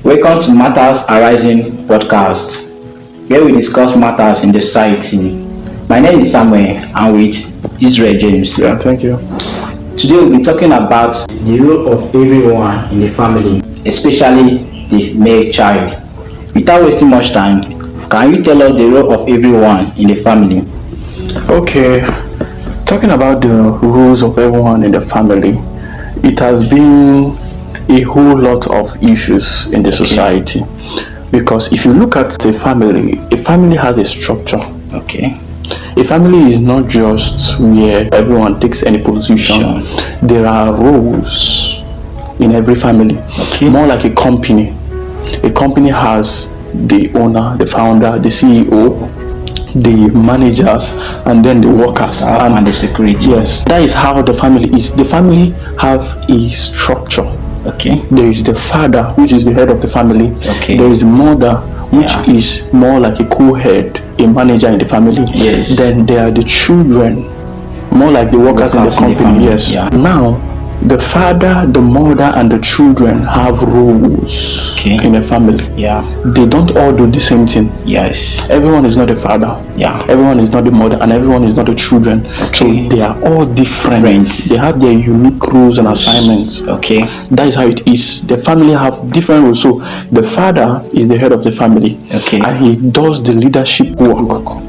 Welcome to Matters Arising podcast, where we discuss matters in the society. My name is Samuel, and with Israel James. Yeah, thank you. Today we'll be talking about the role of everyone in the family, especially the male child. Without wasting much time, can you tell us the role of everyone in the family? Okay, talking about the rules of everyone in the family, it has been a whole lot of issues in the society. Because if you look at a family has a structure. Okay. A family is not just where everyone takes any position. Sure. There are roles in every family. Okay. More like a company. A company has the owner, the founder, the CEO, the managers, and then the workers And the security. Yes, that is how the family is. The family have a structure. Okay. There is the father, which is the head of the family. Okay. There is the mother, which Yeah. is more like a co-head, a manager in the family. Yes. Then there are the children, more like the workers in the company. family. Yes. Yeah. Now, the father, the mother, and the children have roles in a family. Yeah. They don't all do the same thing. Yes. Everyone is not a father. Yeah. Everyone is not the mother, and everyone is not the children. Okay. So they are all different. Different. They have their unique roles and assignments. Okay. That is how it is. The family have different roles. So the father is the head of the family. Okay. And he does the leadership work.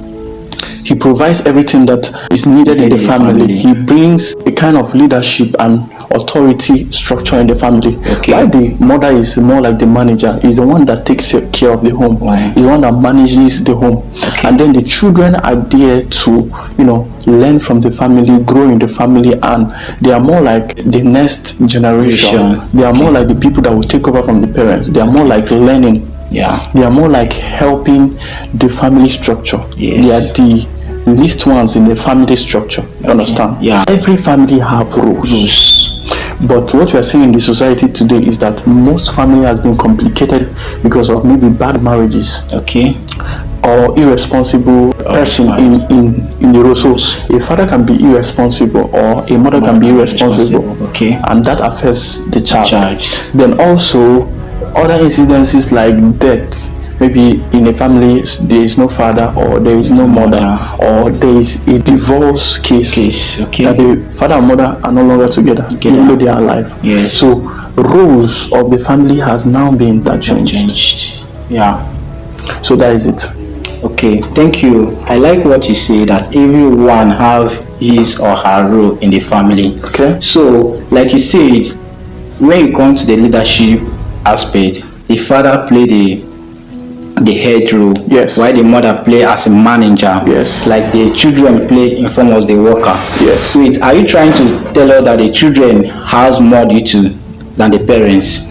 He provides everything that is needed in the family. He brings a kind of leadership and authority structure in the family. Okay. While the mother is more like the manager, is the one that takes care of the home. Wow. Is the one that manages the home. Okay. And then the children are there to, learn from the family, grow in the family, and they are more like the next generation. They are more like the people that will take over from the parents. They are more like learning. Yeah. They are more like helping the family structure. Yes. They are the least ones in the family structure. You understand? Yeah. Every family have rules. But what we are seeing in the society today is that most family has been complicated because of maybe bad marriages. Okay. Or irresponsible person in the role. So a father can be irresponsible or a mother can be irresponsible. Okay. And that affects the child. Then also other incidences like death. Maybe in a family there is no father or there is no mother or there is a divorce case. Okay. That the father and mother are no longer together even though they are alive. Yes. So roles of the family has now been interchanged. Yeah. So that is it. Okay, thank you. I like what you say that everyone have his or her role in the family. Okay. So, like you said, when you come to the leadership aspect, the father play the head role. Yes. While the mother play as a manager. Yes. Like the children play in form of the worker. Yes. Wait, are you trying to tell us that the children has more duty than the parents?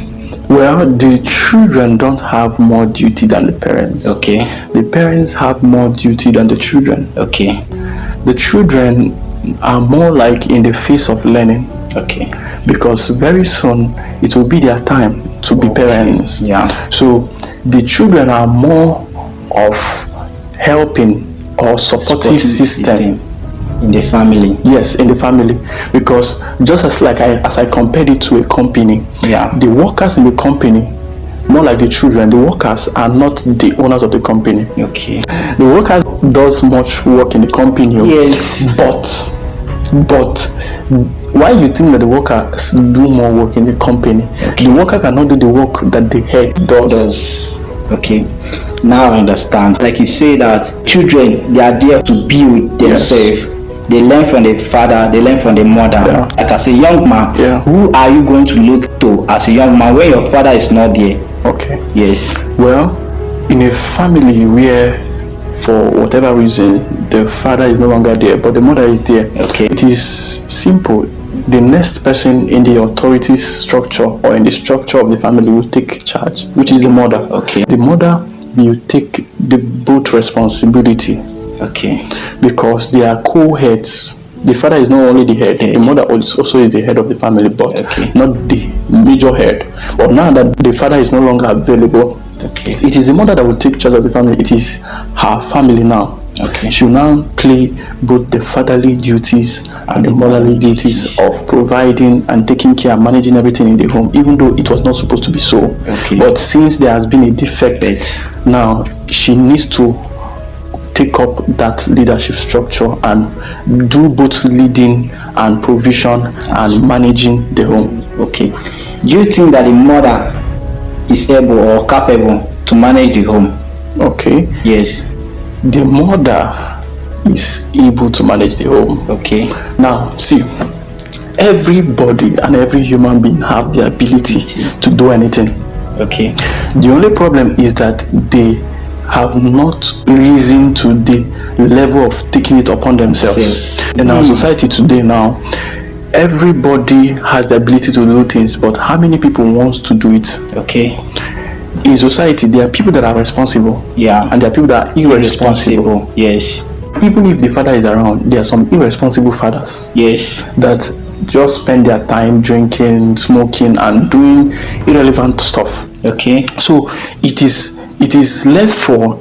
Well, the children don't have more duty than the parents. Okay. The parents have more duty than the children. Okay. The children are more like in the phase of learning. Okay. Because very soon it will be their time to be parents. Yeah. So the children are more of helping or supportive system in the family. Yes, in the family. Because just as I compared it to a company, the workers in the company, more like the children, the workers are not the owners of the company. Okay. The workers does much work in the company. Yes. But why you think that the workers do more work in the company? Okay. The worker cannot do the work that the head does. Okay. Now I understand. Like you say that children, they are there to build themselves. They learn from the father, they learn from the mother. Yeah. Like as a young man, who are you going to look to as a young man when your father is not there? Okay. Yes. Well, in a family where for whatever reason the father is no longer there but the mother is there, okay, it is simple. The next person in the authority structure or in the structure of the family will take charge, which is the mother. Okay. The mother will take the both responsibility. Okay. Because they are co-heads. The father is not only the head, the mother also is the head of the family, but not the major head. But now that the father is no longer available, it is the mother that will take charge of the family. It is her family now. Okay. She will now play both the fatherly duties and the motherly duties of providing and taking care and managing everything in the home, even though it was not supposed to be so. Okay. But since there has been a defect, now she needs to take up that leadership structure and do both leading and provision and managing the home. Okay. Do you think that the mother is able or capable to manage the home? Okay. Yes. The mother is able to manage the home. Okay. Now, see, everybody and every human being have the ability to do anything. Okay. The only problem is that they have not risen to the level of taking it upon themselves. In our society today now, everybody has the ability to do things, but how many people wants to do it? Okay. In society, there are people that are responsible, and there are people that are irresponsible. Yes. Even if the father is around, there are some irresponsible fathers. Yes. That just spend their time drinking, smoking, and doing irrelevant stuff. Okay. So it is left for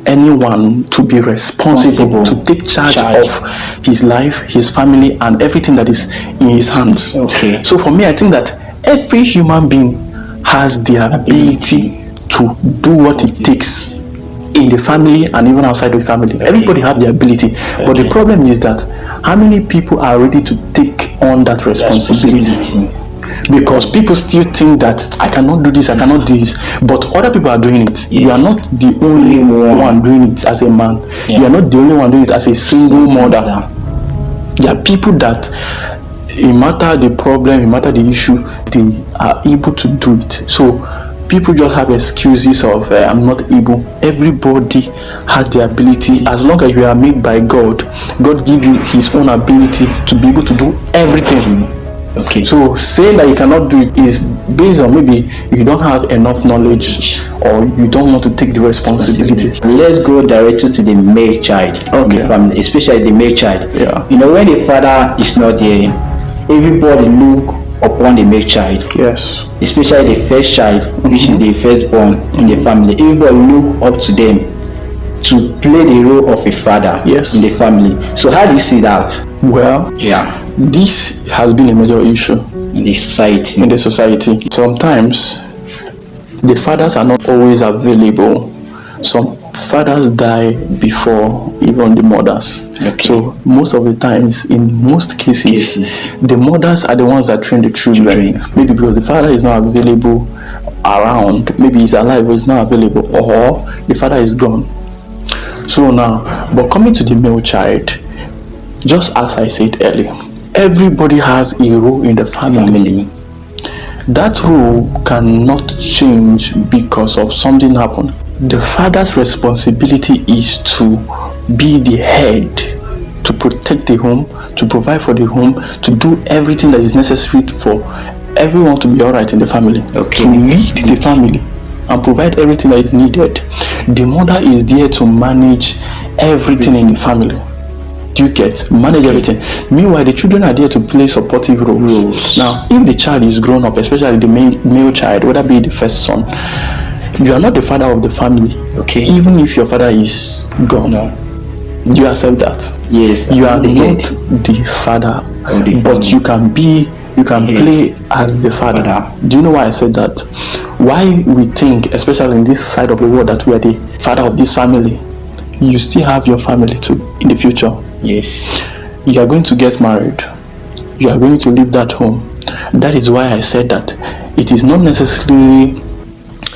anyone to be responsible, to take charge of his life, his family, and everything that is in his hands. Okay. So for me, I think that every human being has the ability to do what it takes in the family and even outside the family. Everybody have the ability, but the problem is that how many people are ready to take on that responsibility? Because people still think that I cannot do this, I cannot do this, but other people are doing it. You are not the only one doing it as a man. You are not the only one doing it as a single mother. There are people that, no matter the problem, no matter the issue, they are able to do it. So people just have excuses of I'm not able. Everybody has the ability. As long as you are made by God, God gives you his own ability to be able to do everything. Okay. So saying that you cannot do it is based on maybe you don't have enough knowledge or you don't want to take the responsibility. Let's go directly to the male child in the family, especially the male child. Yeah. You know, when the father is not there, everybody look upon the male child. Yes. Especially the first child, which is the firstborn in the family. Everybody look up to them to play the role of a father in the family. So how do you see that? Well, this has been a major issue in the society. Sometimes the fathers are not always available. Some fathers die before even the mothers. Okay. So most of the times, in most cases, the mothers are the ones that train the children. Maybe because the father is not available around, maybe he's alive but he's not available, or the father is gone. So now, but coming to the male child, just as I said earlier, everybody has a role in the family. That role cannot change because of something happened. The father's responsibility is to be the head, to protect the home, to provide for the home, to do everything that is necessary for everyone to be alright in the family, to lead the family and provide everything that is needed. The mother is there to manage everything in the family. Do you get? Manage everything. Meanwhile, the children are there to play supportive roles. Now, if the child is grown up, especially the male child, whether be the first son, you are not the father of the family. Okay. Even if your father is gone, do you accept that? Yes. You are not the father, but you can play as the father. Do you know why I said that? Why we think, especially in this side of the world, that we are the father of this family. You still have your family too in the future. Yes. You are going to get married. You are going to leave that home. That is why I said that it is not necessarily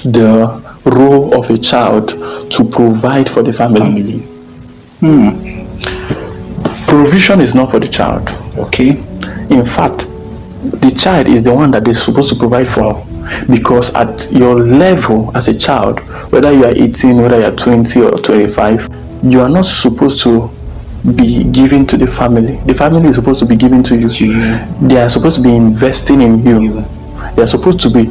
the role of a child to provide for the family. Provision is not for the child. Okay. In fact, the child is the one that they're supposed to provide for, because at your level as a child, whether you are 18, whether you are 20 or 25, you are not supposed to be giving to the family. The family is supposed to be giving to you. They are supposed to be investing in you. They are supposed to be,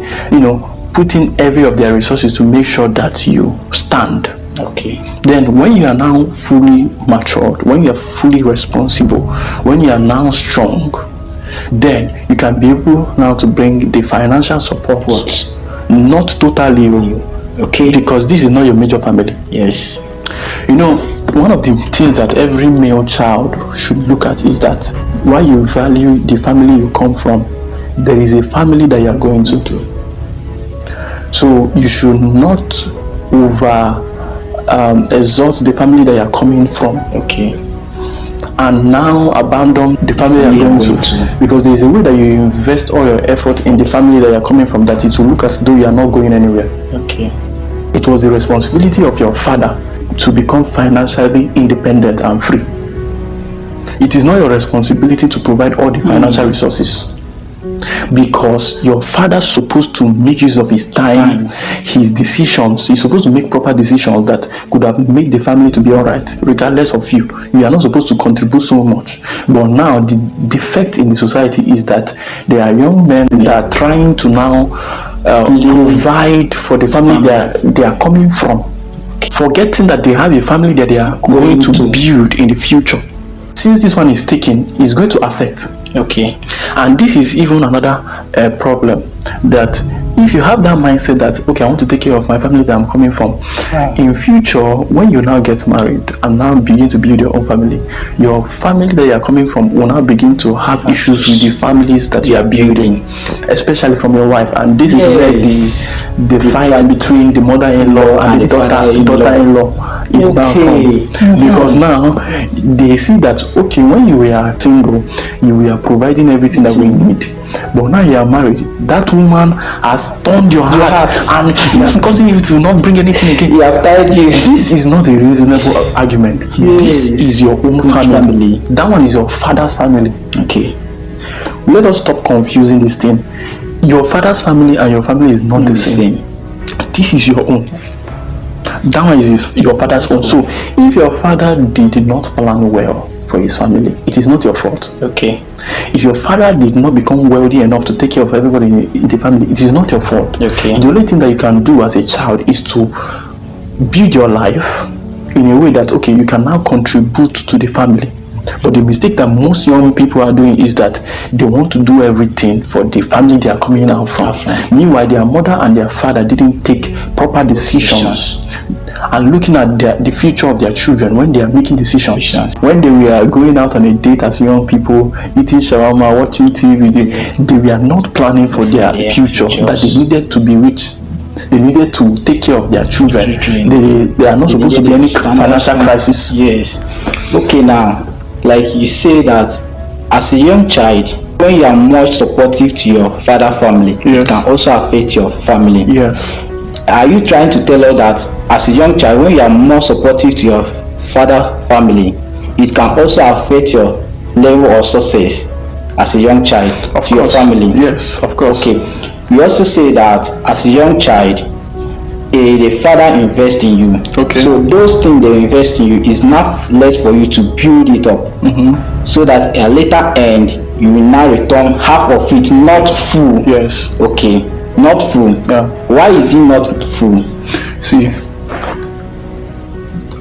putting every of their resources to make sure that you stand. Okay. Then when you are now fully matured, when you are fully responsible, when you are now strong, then you can be able now to bring the financial support. Not totally. Okay. Because this is not your major family. Yes. one of the things that every male child should look at is that while you value the family you come from, there is a family that you are going to do. So you should not over exalt the family that you are coming from. Okay. And now abandon the family you are going to. Because there is a way that you invest all your effort in the family that you are coming from that it will look as though you are not going anywhere. Okay. It was the responsibility of your father to become financially independent and free. It is not your responsibility to provide all the financial resources, because your father's supposed to make use of his time, his decisions. He's supposed to make proper decisions that could have made the family to be all right, regardless of you. You are not supposed to contribute so much. But now the defect in the society is that there are young men that are trying to now provide for the family they are coming from, forgetting that they have a family that they are going to build in the future. Since this one is taken, it's going to affect. Okay. And this is even another problem, that if you have that mindset that, okay, I want to take care of my family that I'm coming from, in future, when you now get married and now begin to build your own family, your family that you are coming from will now begin to have issues with the families that you are building, especially from your wife. And this is where the fight between the mother-in-law and the daughter-in-law is now come. Because now they see that, okay, when you were single, you were providing everything that we need, but now you are married, that woman has turned your heart and he has causing you to not bring anything again. He has tied you. This is not a reasonable argument. This is your own family. That one is your father's family. Okay. Let us stop confusing this thing. Your father's family and your family is not the same. This is your own. That one is your father's own. So if your father did not plan well for his family, it is not your fault. Okay. If your father did not become wealthy enough to take care of everybody in the family, it is not your fault. Okay. The only thing that you can do as a child is to build your life in a way that, okay, you can now contribute to the family. But the mistake that most young people are doing is that they want to do everything for the family they are coming out from. Meanwhile, their mother and their father didn't take proper decisions and looking at the future of their children when they are making decisions. When they were going out on a date as young people, eating shawarma, watching TV, they were not planning for their future, that they needed to be rich. They needed to take care of their children. They are not supposed to be any financial crisis. Yes. Okay, now, like you say that as a young child, when you are much supportive to your father family, it can also affect your family. Yes. Are you trying to tell us that as a young child, when you are more supportive to your father family, it can also affect your level of success as a young child of your family? Yes, of course. Okay. You also say that as a young child, the father invests in you. Okay. So those things they invest in you is not left for you to build it up, so that at later end you will now return half of it, not full. Yes. Okay. Not full. Yeah. Why is it not full? See,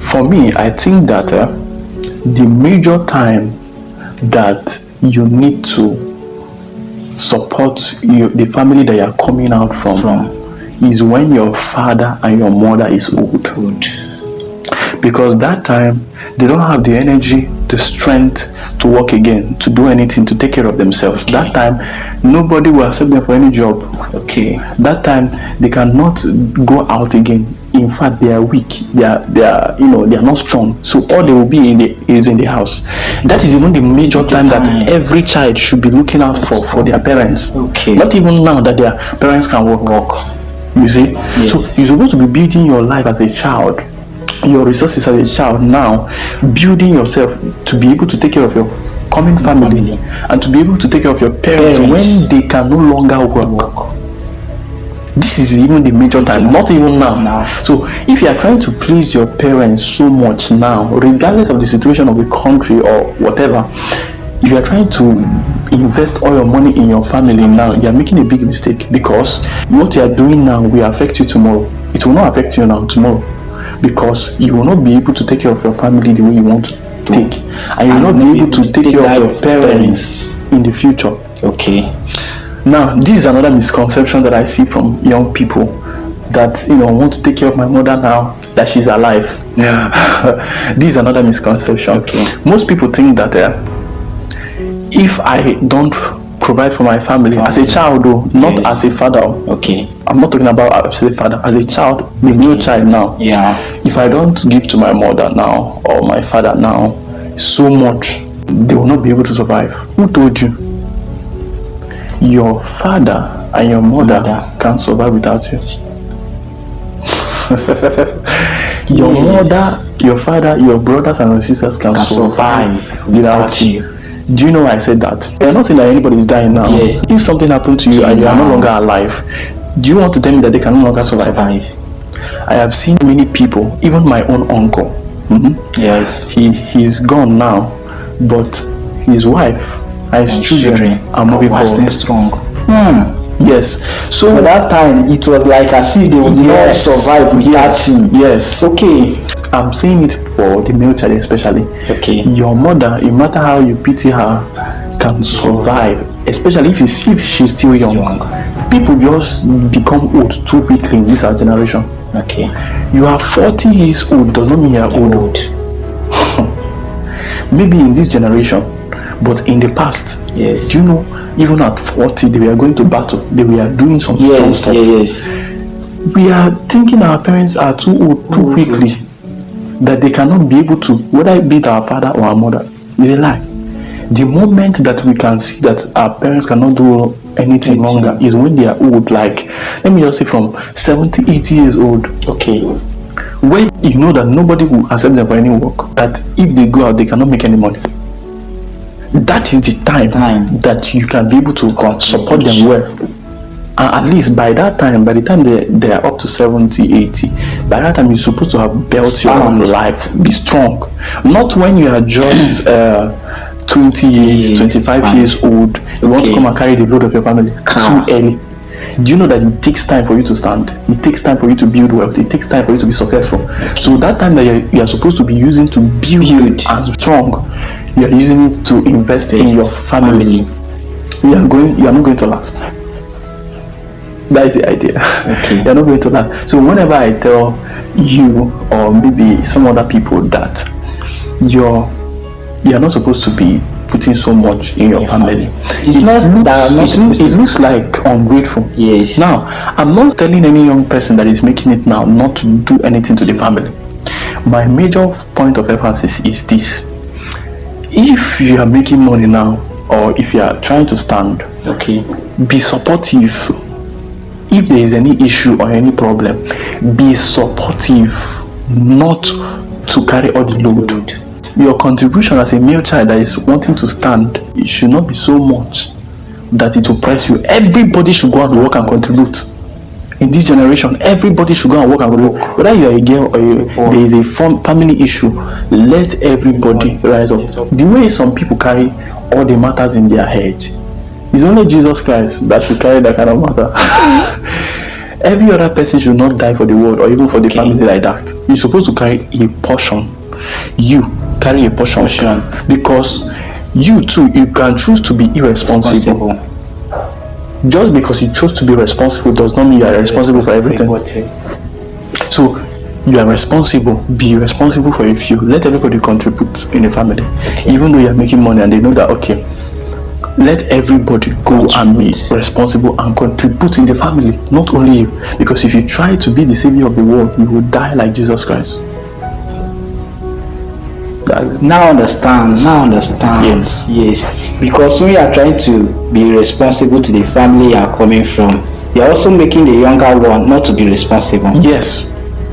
for me, I think that the major time that you need to support the family that you are coming out from is when your father and your mother is old. Because that time they don't have the energy, the strength to work again, to do anything, to take care of themselves. That time nobody will accept them for any job. Okay. That time they cannot go out again. In fact, they are weak. They are not strong. So all they will be is in the house. That is even the major time that every child should be looking out for their parents. Okay. Not even now that their parents can work. You see? Yes. So you're supposed to be building your life as a child, your resources as a child now, building yourself to be able to take care of your coming family and to be able to take care of your parents when they can no longer work. This is even the major time, not even now. So if you are trying to please your parents so much now, regardless of the situation of the country or whatever, if you are trying to invest all your money in your family now, you are making a big mistake, because what you are doing now will affect you tomorrow. It will not affect you now, tomorrow, because you will not be able to take care of your family the way you want to take, and you will not be able to take care of your parents in the future. Okay. Now, this is another misconception that I see from young people. that want to take care of my mother now that she's alive. Yeah. This is another misconception. Okay. Most people think that if I don't provide for my family as a child, though, not Yes. as a father. Okay. I'm not talking about as a father, as a child, the new child now. Yeah. If I don't give to my mother now or my father now so much, they will not be able to survive. Who told you? Your father and your mother can't survive without you. Your Yes. mother, your father, your brothers and your sisters can survive without you. Do you know why I said that? I'm not saying that anybody is dying now. Yes. If something happened to you and you are no longer alive, do you want to tell me that they can no longer survive? I have seen many people, even my own uncle. Yes. He's gone now, but his wife and his children are moving still forward. strong. Yes. So At that time, it was like as if they would not survive without him. Yes. Okay. I'm saying it for the male child especially. Okay. Your mother, no matter how you pity her, can survive, especially if she's still young. People just become old too quickly in this our generation. Okay. You are 40 years old does not mean you are old. Maybe in this generation, but in the past, Yes. do you know, even at 40, they were going to battle. They were doing some strong Yes. stuff. Yes. We are thinking our parents are too old too quickly, that they cannot be able to, whether it be our father or our mother. It's a lie. The moment that we can see that our parents cannot do anything longer is when they are old, like, let me just say from 70, 80 years old. Okay. When you know that nobody will accept them for any work, that if they go out, they cannot make any money. That is the time that you can be able to support them well. And at least by that time, by the time they are up to 70, 80, by that time you're supposed to have built your own life, be strong. Not when you are just 20 years, 25 years old, you want to come and carry the load of your family too early. Do you know that it takes time for you to stand? It takes time for you to build wealth. It takes time for you to be successful. So that time that you are supposed to be using to build and strong, you are using it to invest in your family. You are not going to last. That is the idea. Okay. You are not going to last. So whenever I tell you or maybe some other people that you are not supposed to be putting so much in your family, it looks like ungrateful. Yes. Now, I'm not telling any young person that is making it now not to do anything to the family. My major point of emphasis is this: if you are making money now, or if you are trying to stand, okay, be supportive. If there is any issue or any problem, be supportive, not to carry all the load. Your contribution as a male child that is wanting to stand, it should not be so much that it will press you. Everybody should go out and work and contribute. In this generation, everybody should go and work and contribute. Whether you are a girl or there is a family issue, let everybody rise up. The way some people carry all the matters in their head, it's only Jesus Christ that should carry that kind of matter. Every other person should not die for the world or even for the family like that. You're supposed to carry a portion. You carry a portion. Because you too, you can choose to be irresponsible. Just because you chose to be responsible does not mean you are responsible for everything. So you are responsible. Be responsible for a few. Let everybody contribute in the family. Even though you are making money and they know that, okay, let everybody go and be responsible and contribute in the family, not only you. Because if you try to be the savior of the world, you will die like Jesus Christ. Now understand. Yes. Because when you are trying to be responsible to the family you are coming from, you are also making the younger one not to be responsible. Yes.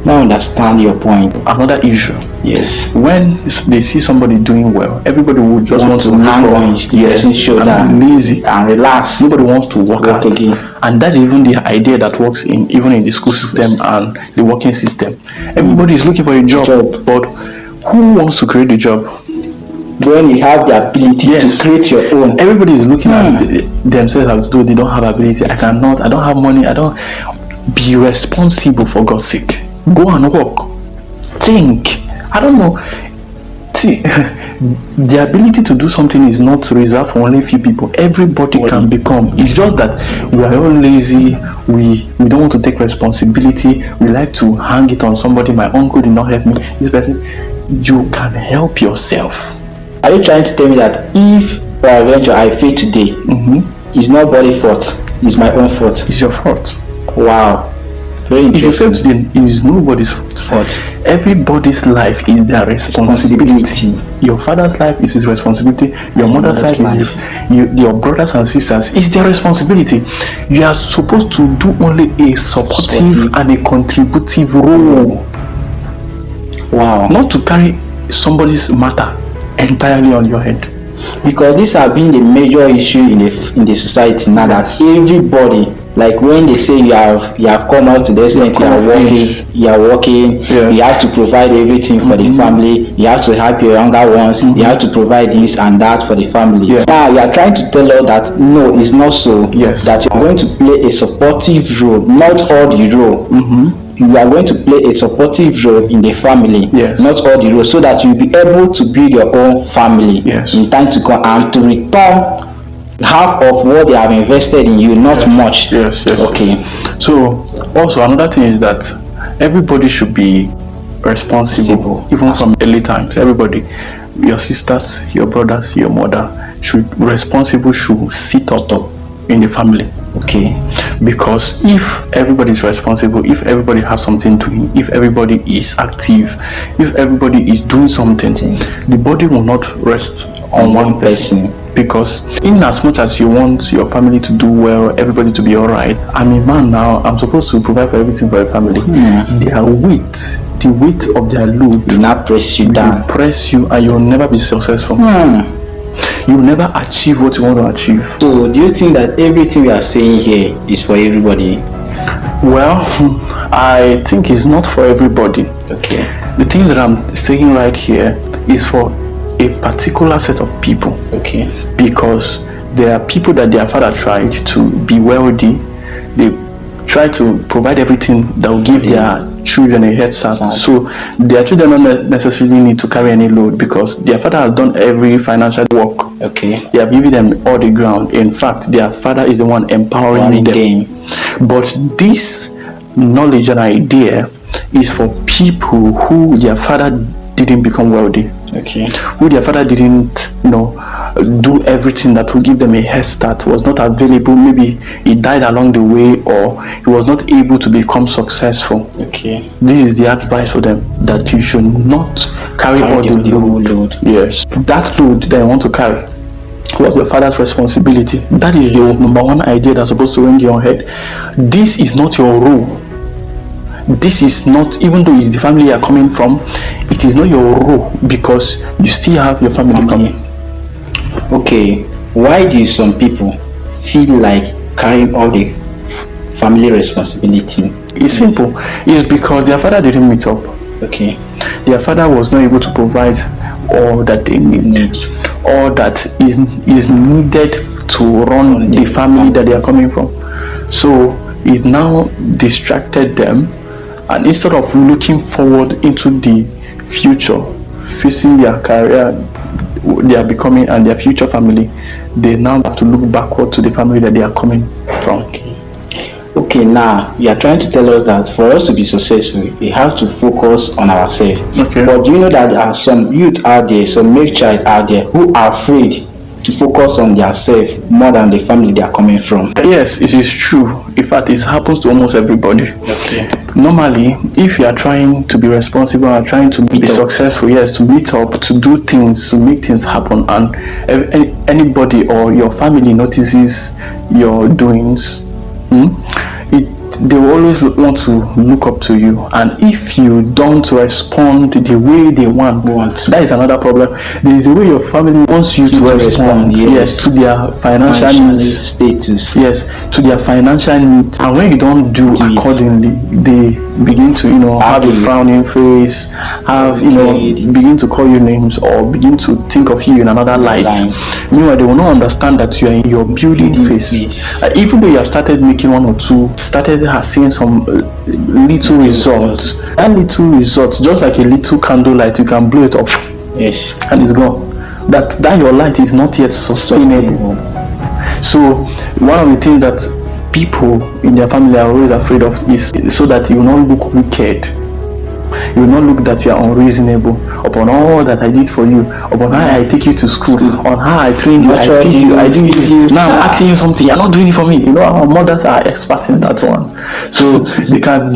Now understand your point. Another issue. Yes. When they see somebody doing well, everybody will just want to hang on the shoulder and be lazy and relax. Nobody wants to work out again. And that's even the idea that works even in the school system and the working system. Everybody is looking for a job. But who wants to create the job? When you have the ability to create your own. Everybody is looking at themselves as though they don't have ability. I don't have money. Be responsible, for God's sake. Go and work. Think. I don't know. See, the ability to do something is not reserved for only few people. Everybody can become. It's just that we are all lazy. We don't want to take responsibility. We like to hang it on somebody. My uncle did not help me. This person. You can help yourself. Are you trying to tell me that if peradventure I fail today, it's not body's fault, it's my own fault? It's your fault. Wow. Very interesting. If you fail today, it is nobody's fault. Everybody's life is their responsibility. Your father's life is his responsibility. Your mother's life is your brothers and sisters is their responsibility. You are supposed to do only a supportive and a contributive role. Wow. Not to carry somebody's matter entirely on your head. Because this has been the major issue in the society now, that everybody, like when they say you have come out to the extent you are working, you have to provide everything for the family, you have to help your younger ones, you have to provide this and that for the family. Now you are trying to tell us that no, it's not so. That you are going to play a supportive role, not all the role. You are going to play a supportive role in the family, not all the role, so that you'll be able to build your own family in time to come and to return half of what they have invested in you, not much. Okay. So also another thing is that everybody should be responsible, even from early times. Everybody, your sisters, your brothers, your mother should sit up in the family. Okay. Because if everybody is responsible, if everybody has something doing, if everybody is active, if everybody is doing something, the body will not rest on one person. Because in as much as you want your family to do well, everybody to be alright, I'm a man now, I'm supposed to provide for everything for a family. Their weight, the weight of their load will not press you down. Will press you, and you'll never be successful. You will never achieve what you want to achieve. So do you think that everything we are saying here is for everybody? Well, I think it's not for everybody. Okay. The things that I'm saying right here is for a particular set of people. Okay. Because there are people that their father tried to be wealthy. They try to provide everything that will give their children a head start. So their children don't necessarily need to carry any load because their father has done every financial work. Okay. They have given them all the ground. In fact, their father is the one empowering them. But this knowledge and idea is for people who their father didn't become wealthy. Okay. Who their father didn't, do everything that will give them a head start, was not available. Maybe he died along the way, or he was not able to become successful. Okay. This is the advice for them, that you should not carry all the load. Yes. That load that you want to carry was your father's responsibility. That is the number one idea that's supposed to ring in your head. This is not your role. This is not, even though it's the family you are coming from, it is not your role, because you still have your family coming. Okay, why do some people feel like carrying all the family responsibility? It's simple. It's because their father didn't meet up. Okay. Their father was not able to provide all that they need, all that is needed to run the family that they are coming from. So it now distracted them, and instead of looking forward into the future, facing their career, they are becoming, and their future family, they now have to look backward to the family that they are coming from. Okay, now you are trying to tell us that for us to be successful, we have to focus on ourselves. Okay. But do you know that there are some youth out there, some male child out there, who are afraid to focus on their self more than the family they are coming from? Yes, it is true. In fact, it happens to almost everybody. Okay. Normally, if you are trying to be responsible and trying to be successful, to meet up, to do things, to make things happen, and anybody or your family notices your doings, they will always want to look up to you. And if you don't respond the way they want, that is another problem. There is a way your family wants you to respond, to their financial needs, status, to their financial needs. And when you don't do accordingly, they begin to have a frowning face, begin to call you names, or begin to think of you in another light. Meanwhile, they will not understand that you are in your building phase. Even though you have started making one or two, started seeing some little results. That little result, just like a little candle light, you can blow it up. Yes. And it's gone. that your light is not yet sustainable. So one of the things that people in their family are always afraid of is so that you will not look wicked. You will not look that you are unreasonable upon all that I did for you, upon how I take you to school, on how I train you, I feed you, I do you. Now I'm asking you something, you're not doing it for me. You know, our mothers are experts in that one. So they can,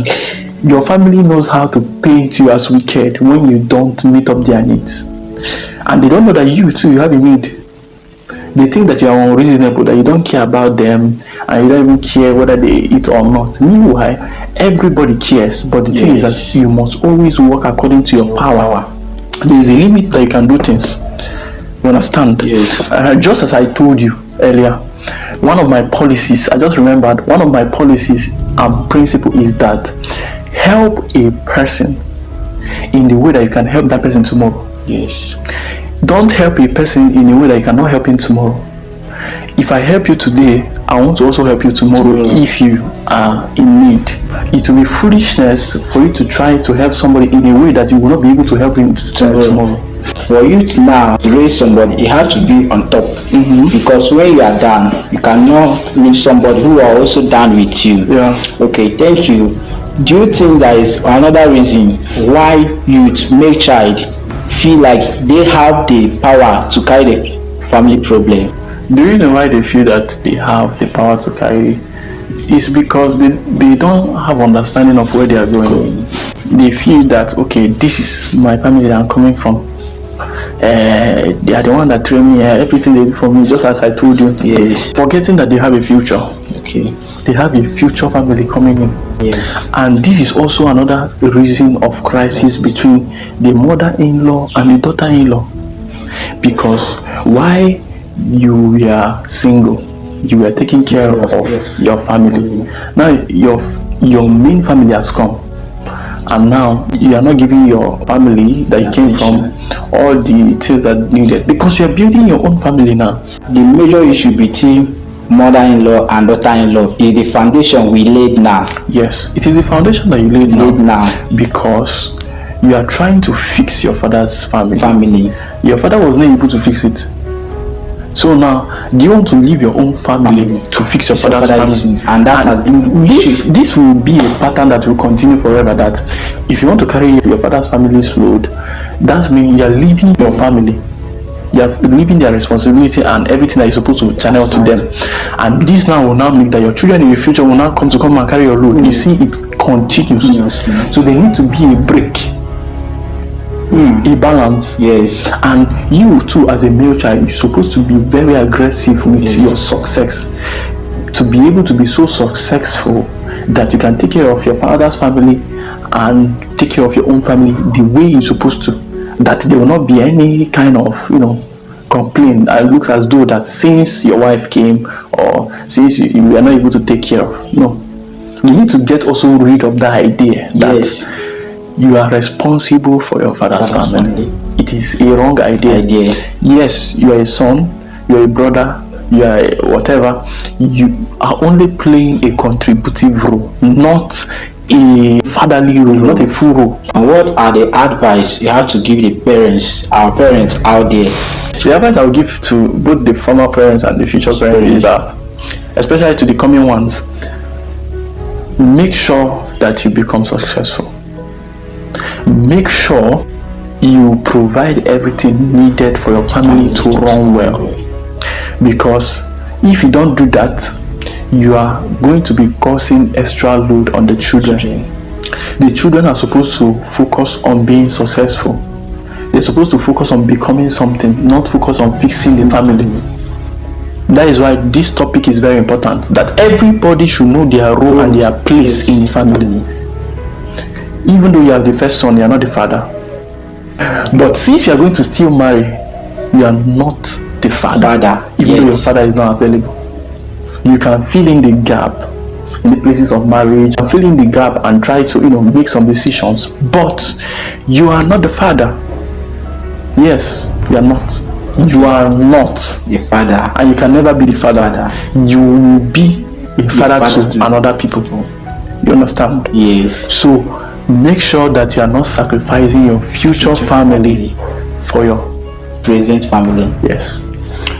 your family knows how to paint you as wicked when you don't meet up their needs. And they don't know that you too, you have a need. They think that you are unreasonable, that you don't care about them, and you don't even care whether they eat or not. Meanwhile, everybody cares, but the thing is that you must always work according to your power. There is a limit that you can do things. You understand? Yes. Just as I told you earlier, one of my policies, I just remembered, one of my policies and principle is that help a person in the way that you can help that person tomorrow. Yes. Don't help a person in a way that you cannot help him tomorrow. If I help you today, I want to also help you tomorrow if you are in need. It will be foolishness for you to try to help somebody in a way that you will not be able to help him tomorrow. For you to now raise somebody, you have to be on top. Because when you are down, you cannot meet somebody who are also down with you. Yeah. Okay, thank you. Do you think there is another reason why youth make child feel like they have the power to carry the family problem? The reason why they feel that they have the power to carry is because they don't have understanding of where they are going. They feel that, okay, this is my family that I'm coming from. They are the one that train me, everything they do for me, just as I told you. Yes. Forgetting that they have a future. Okay. They have a future family coming in. Yes. And this is also another reason of crisis between the mother-in-law and the daughter-in-law. Because why you were single, you were taking care of your family. Now your main family has come, and now you are not giving your family that you came from all the things that needed, because you are building your own family now. The major issue between mother-in-law and daughter-in-law is the foundation we laid now. Yes, it is the foundation that you laid now, because you are trying to fix your father's family. Your father was not able to fix it. So now, do you want to leave your own family to fix your father's family? And this will be a pattern that will continue forever. That if you want to carry your father's family's load, that means you are leaving your family. You are leaving their responsibility and everything that you're supposed to channel to them. And this now will now make that your children in the future will now come and carry your load. You see, it continues. So there need to be a break. A balance. Yes. And you too, as a male child, you're supposed to be very aggressive with your success, to be able to be so successful that you can take care of your father's family and take care of your own family the way you're supposed to, that there will not be any kind of complaint. It looks as though that since your wife came, or since you are not able to take care of. No, you need to get also rid of that idea that you are responsible for your father's family. It is a wrong idea. Yes, you are a son, you are a brother, you are whatever. You are only playing a contributive role, not a fatherly role, not a full role. And what are the advice you have to give the parents, our parents out there? The advice I will give to both the former parents and the future parents is that, especially to the coming ones, make sure that you become successful. Make sure you provide everything needed for your family to run well, because if you don't do that, you are going to be causing extra load on the children. The children are supposed to focus on being successful. They're supposed to focus on becoming something, not focus on fixing the family. That is why this topic is very important, that everybody should know their role and their place in the family. Even though you are the first son, you are not the father. But since you are going to still marry, you are not the father, even though your father is not available. You can fill in the gap in the places of marriage, fill in the gap and try to make some decisions, but you are not the father. Yes, you are not. You are not the father, and you can never be the father. You will be a father to another people. You understand? Yes. So make sure that you are not sacrificing your future family for your present family. Yes.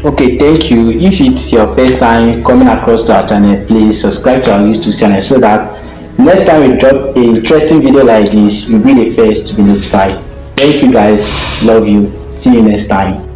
Okay, thank you. If it's your first time coming across to our channel, please subscribe to our YouTube channel so that next time we drop a interesting video like this, you'll be the first to be notified. Thank you guys, love you, see you next time.